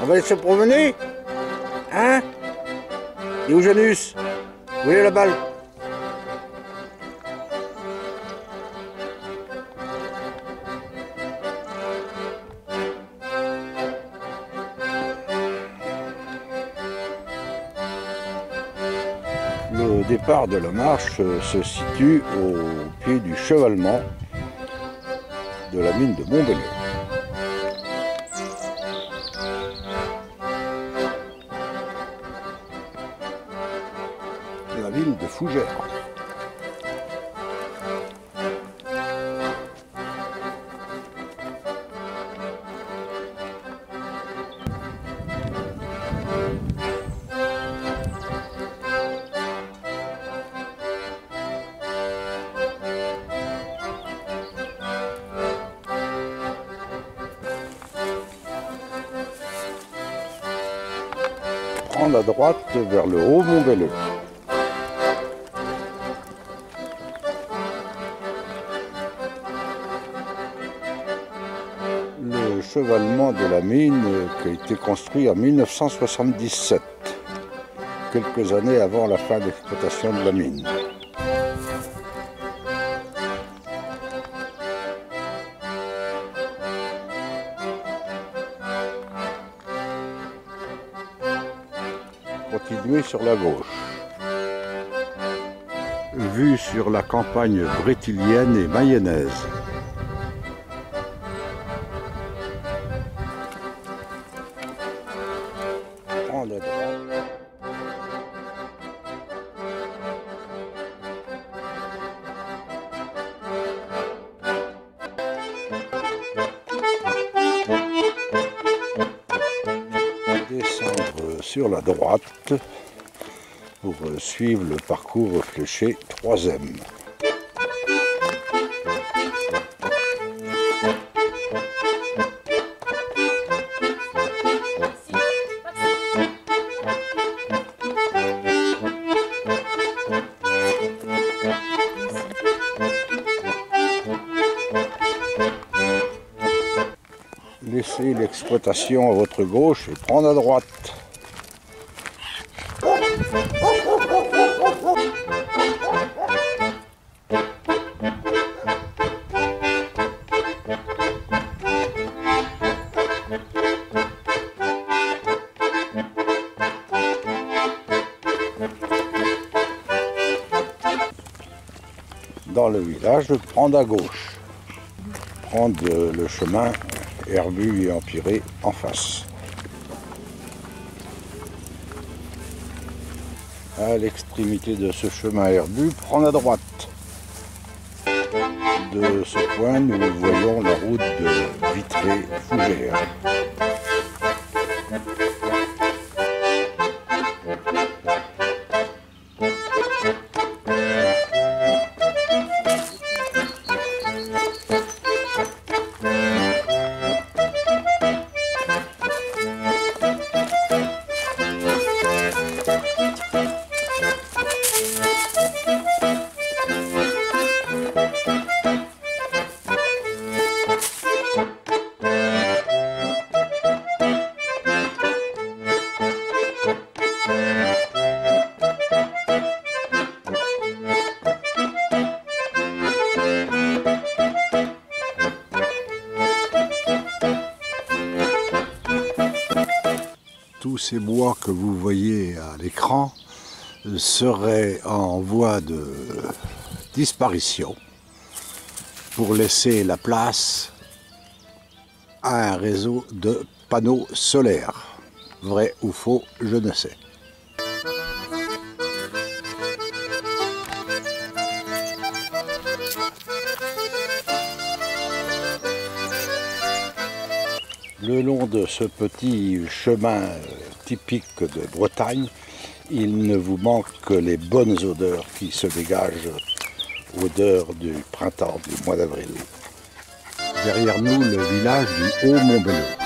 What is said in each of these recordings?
On va aller se promener? Hein? Et où Janus? Où est la balle? Le départ de la marche se situe au pied du chevalement de la mine de Montbéliard. La ville de Fougères. Prendre à droite vers le haut Montbéliard. Le chevalement de la mine qui a été construit en 1977, quelques années avant la fin d'exploitation de la mine. Continuez sur la gauche. Vue sur la campagne brétilienne et mayonnaise. Prendre à droite. Descendre sur la droite pour suivre le parcours fléché 3e. Laissez l'exploitation à votre gauche et prendre à droite. Dans le village, prendre à gauche. Prendre le chemin herbu et empierré en face. À l'extrémité de ce chemin herbu, prendre à droite. De ce point, nous voyons la route de Vitré-Fougères. Tous ces bois que vous voyez à l'écran seraient en voie de disparition pour laisser la place à un réseau de panneaux solaires. Vrai ou faux, je ne sais. Le long de ce petit chemin typique de Bretagne, il ne vous manque que les bonnes odeurs qui se dégagent, odeurs du printemps, du mois d'avril. Derrière nous, le village du Haut-Montbéliard.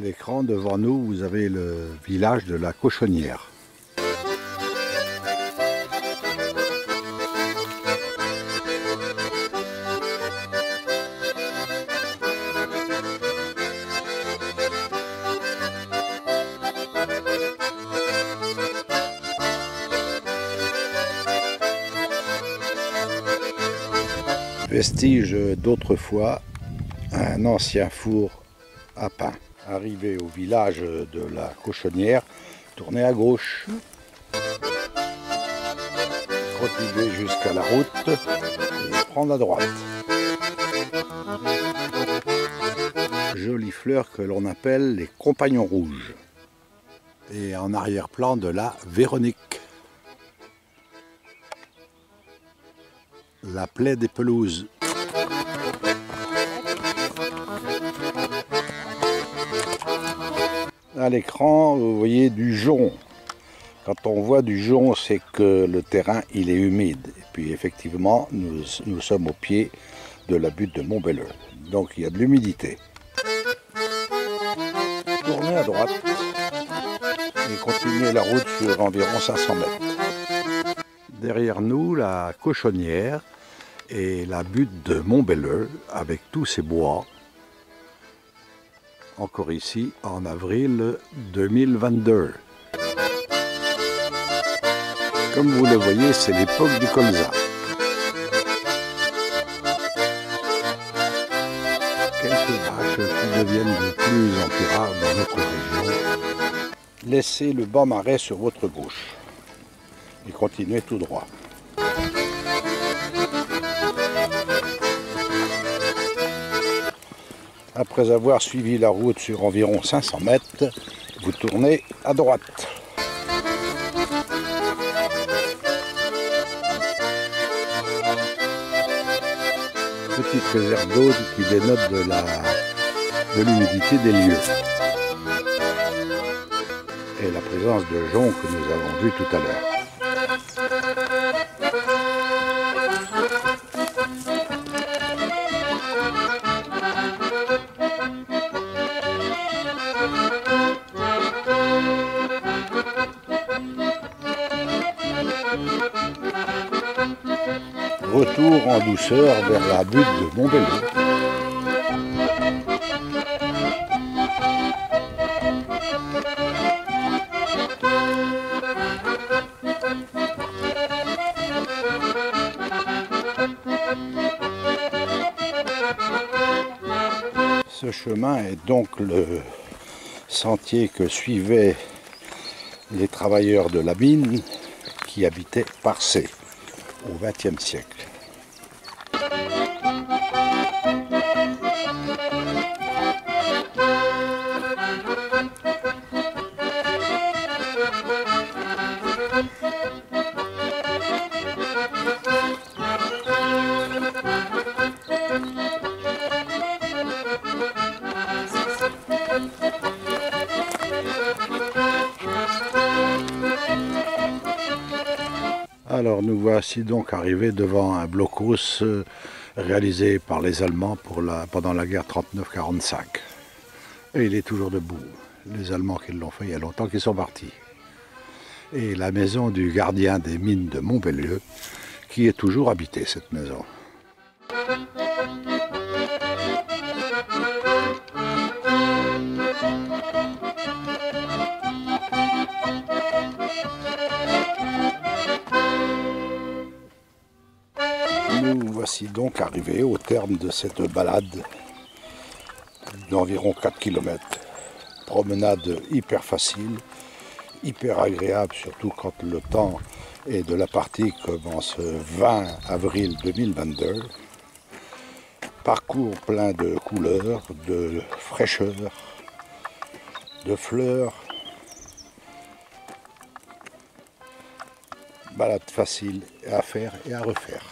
l'écran devant nous, vous avez le village de la Cochonnière. Vestige d'autrefois, un ancien four à pain. Arrivé au village de la Cochonnière, tournez à gauche. Continuez jusqu'à la route et prendre à droite. Jolie fleur que l'on appelle les compagnons rouges. Et en arrière-plan de la Véronique. La plaie des pelouses. À l'écran, vous voyez du jonc. Quand on voit du jonc, c'est que le terrain il est humide. Et puis effectivement, nous sommes au pied de la butte de Montbelleux. Donc il y a de l'humidité. Tournez à droite et continuez la route sur environ 500 mètres. Derrière nous, la Cochonnière et la butte de Montbelleux avec tous ces bois. Encore ici en avril 2022. Comme vous le voyez, c'est l'époque du colza. Quelques vaches qui deviennent de plus en plus rares dans notre région. Laissez le bas marais sur votre gauche et continuez tout droit. Après avoir suivi la route sur environ 500 mètres, vous tournez à droite. Petite réserve d'eau qui dénote de l'humidité des lieux. Et la présence de jonc que nous avons vu tout à l'heure. Retour en douceur vers la butte de Montbelleux. Ce chemin est donc le sentier que suivaient les travailleurs de la mine qui habitaient Parcé au XXe siècle. Alors nous voici donc arrivés devant un blocos réalisé par les Allemands pendant la guerre 39-45. Et il est toujours debout. Les Allemands qui l'ont fait il y a longtemps qu'ils sont partis. Et la maison du gardien des mines de Montbelleux qui est toujours habitée, cette maison. Nous voici donc arrivés au terme de cette balade d'environ 4 km. Promenade hyper facile, hyper agréable, surtout quand le temps est de la partie comme en ce 20 avril 2022. Parcours plein de couleurs, de fraîcheur, de fleurs. Balade facile à faire et à refaire.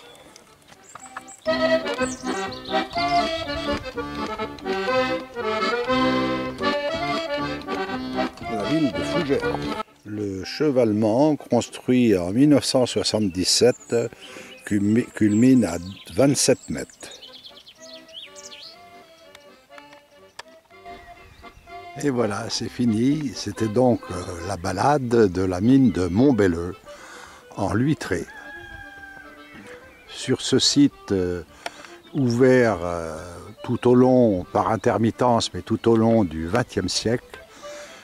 La ville de Fougères. Le chevalement, construit en 1977, culmine à 27 mètres. Et voilà, c'est fini. C'était donc la balade de la mine de Montbelleux, en Luitré. Sur ce site ouvert tout au long, par intermittence, mais tout au long du XXe siècle,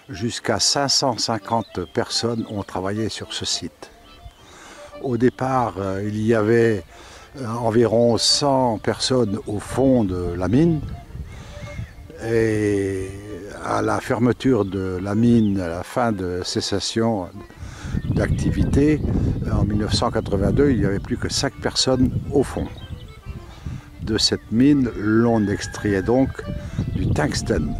jusqu'à 550 personnes ont travaillé sur ce site. Au départ, il y avait environ 100 personnes au fond de la mine. Et à la fermeture de la mine, à la fin de cessation d'activité, en 1982, il n'y avait plus que 5 personnes au fond. De cette mine, l'on extrayait donc du tungstène.